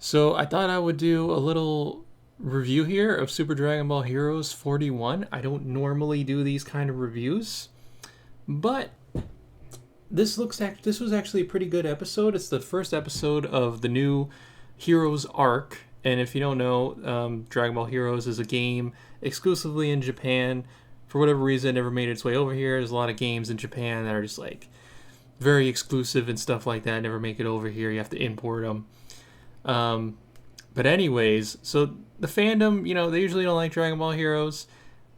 So I thought I would do a little review here of Super Dragon Ball Heroes 41. I don't normally do these kind of reviews, but this was actually a pretty good episode. It's the first episode of the new Heroes arc, and if you don't know, Dragon Ball Heroes is a game exclusively in Japan. For whatever reason, it never made its way over here. There's a lot of games in Japan that are just like very exclusive and stuff like that. Never make it over here. You have to import them. But anyways, so the fandom, they usually don't like Dragon Ball Heroes,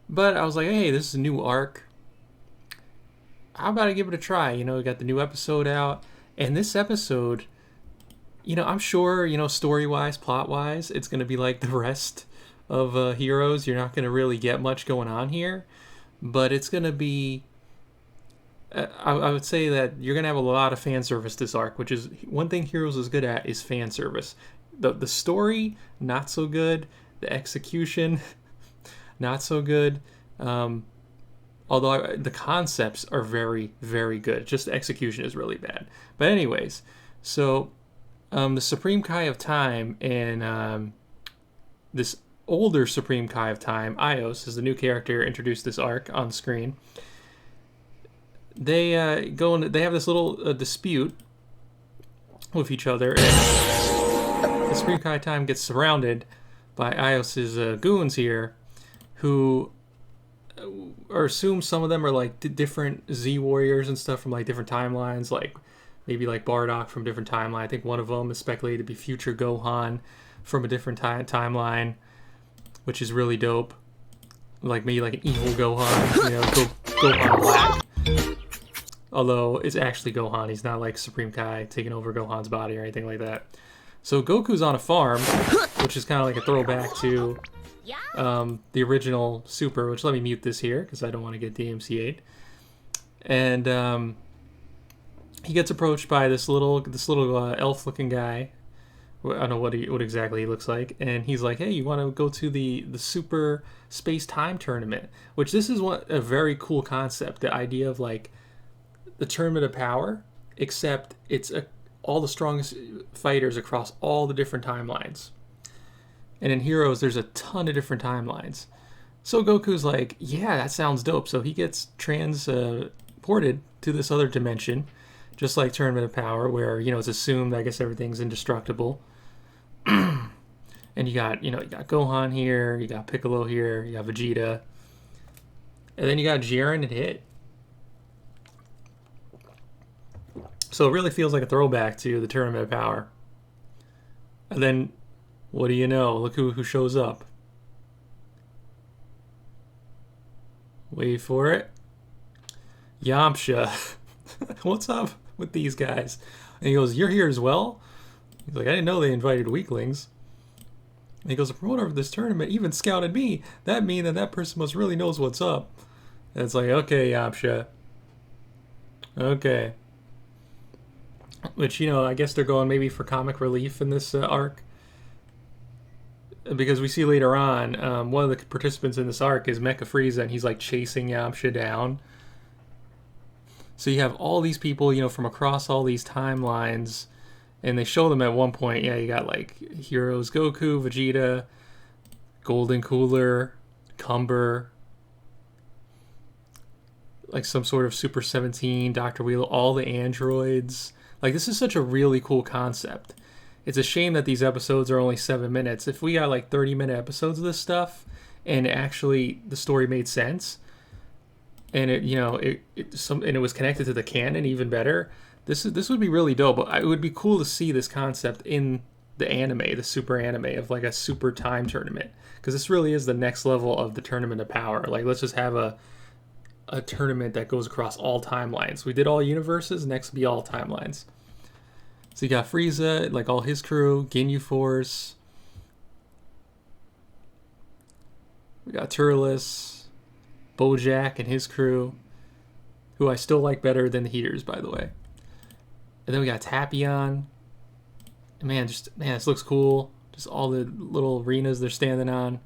but I was like, hey, this is a new arc. How about I give it a try? We got the new episode out, and this episode, I'm sure, story-wise, plot-wise, it's going to be like the rest of Heroes. You're not going to really get much going on here, but it's going to be, I would say that you're going to have a lot of fan service this arc, which is one thing Heroes is good at is fan service. The story, not so good. The execution, not so good. Although the concepts are very, very good. Just the execution is really bad. But anyways, so the Supreme Kai of Time and this older Supreme Kai of Time, Ios, is the new character introduced this arc on screen. They they have this little dispute with each other, and the Supreme Kai of Time gets surrounded by Ios's goons here, who or assume some of them are like different Z warriors and stuff from like different timelines, like maybe like Bardock from different timeline. I think one of them is speculated to be future Gohan from a different timeline, which is really dope. Like maybe like an evil Gohan, Gohan Black. Although it's actually Gohan, he's not like Supreme Kai taking over Gohan's body or anything like that. So Goku's on a farm, which is kind of like a throwback to the original Super, which let me mute this here because I don't want to get DMCA'd. And he gets approached by this little elf-looking guy. I don't know what exactly he looks like, and he's like, "Hey, you want to go to the Super Space Time Tournament?" Which this is a very cool concept. The idea of like the Tournament of Power, except it's all the strongest fighters across all the different timelines. And in Heroes, there's a ton of different timelines. So Goku's like, yeah, that sounds dope. So he gets transported to this other dimension, just like Tournament of Power, where, it's assumed, I guess, everything's indestructible. And you got Gohan here, you got Piccolo here, you got Vegeta. And then you got Jiren and Hit. So it really feels like a throwback to the Tournament of Power. And then, what do you know? Look who shows up. Wait for it. Yamcha. What's up with these guys? And he goes, "You're here as well?" He's like, "I didn't know they invited weaklings." And he goes, "The promoter of this tournament even scouted me. That means that person must really knows what's up." And it's like, okay, Yamcha. Okay. Which, I guess they're going maybe for comic relief in this arc. Because we see later on, one of the participants in this arc is Mecha Frieza, and he's like chasing Yamcha down. So you have all these people, from across all these timelines, and they show them at one point. Yeah, you got like Heroes Goku, Vegeta, Golden Cooler, Cumber, like some sort of Super 17, Dr. Wheelo, all the androids. Like, this is such a really cool concept. It's a shame that these episodes are only 7 minutes. If we got like 30-minute episodes of this stuff, and actually the story made sense, and it was connected to the canon even better, this would be really dope. It would be cool to see this concept in the anime, the super anime of like a super time tournament, because this really is the next level of the Tournament of Power. Like, let's just have a tournament that goes across all timelines. We did all universes, next will be all timelines. So you got Frieza, like all his crew, Ginyu Force. We got Turles, Bojack and his crew, who I still like better than the Heaters, by the way. And then we got Tapion. Man, this looks cool. Just all the little arenas they're standing on.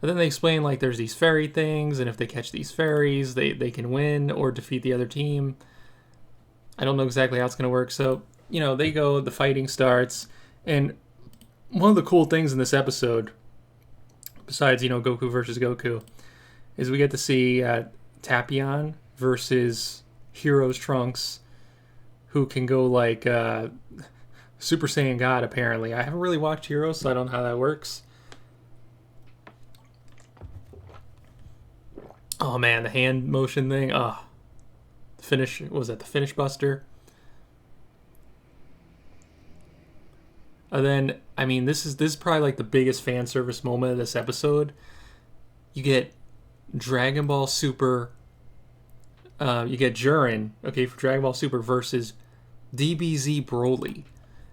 But then they explain like there's these fairy things, and if they catch these fairies, they can win or defeat the other team. I don't know exactly how it's gonna work. So they go, the fighting starts, and one of the cool things in this episode, besides Goku versus Goku, is we get to see Tapion versus Heroes Trunks, who can go like Super Saiyan God. Apparently, I haven't really watched Heroes, so I don't know how that works. Oh man, the hand motion thing. Oh, finish. What was that? The finish buster. And then, I mean, this is probably like the biggest fan service moment of this episode. You get Dragon Ball Super. You get Jiren, okay, for Dragon Ball Super versus DBZ Broly,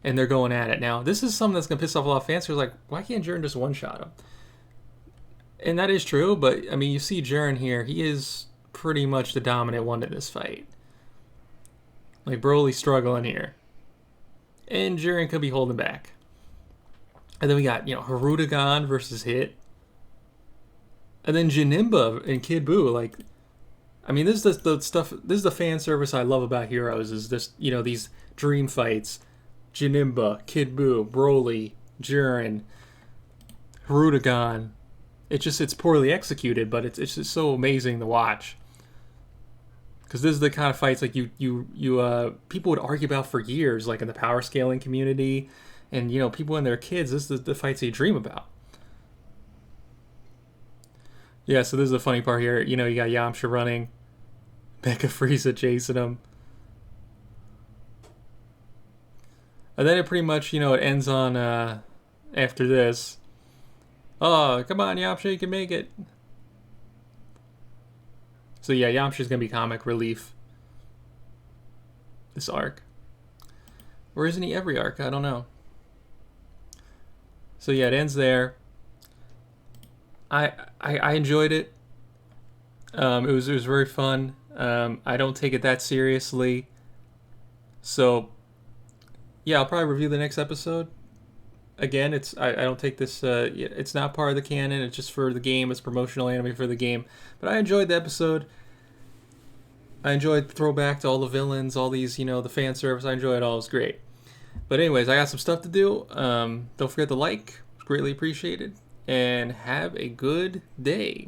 and they're going at it. Now, this is something that's gonna piss off a lot of fans who are like, why can't Jiren just one-shot him? And that is true, but I mean, you see Jiren here; he is pretty much the dominant one in this fight. Like Broly's struggling here, and Jiren could be holding back. And then we got Harudagon versus Hit, and then Janemba and Kid Buu. Like, I mean, this is the stuff. This is the fan service I love about Heroes. Is this these dream fights? Janemba, Kid Buu, Broly, Jiren, Harudagon. It's poorly executed, but it's just so amazing to watch. Because this is the kind of fights like you people would argue about for years, like in the power scaling community, and people and their kids. This is the fights they dream about. Yeah, so this is the funny part here. You got Yamcha running, Mecha Frieza chasing him, and then it pretty much it ends on after this. Oh, come on, Yamcha, you can make it. So yeah, Yamcha's gonna be comic relief this arc. Or isn't he every arc? I don't know. So yeah, it ends there. I enjoyed it. It was very fun. I don't take it that seriously. So yeah, I'll probably review the next episode. Again, I don't take this. It's not part of the canon. It's just for the game. It's promotional anime for the game. But I enjoyed the episode. I enjoyed the throwback to all the villains, all these, the fan service. I enjoyed it all. It was great. But anyways, I got some stuff to do. Don't forget to like. It's greatly appreciated. And have a good day.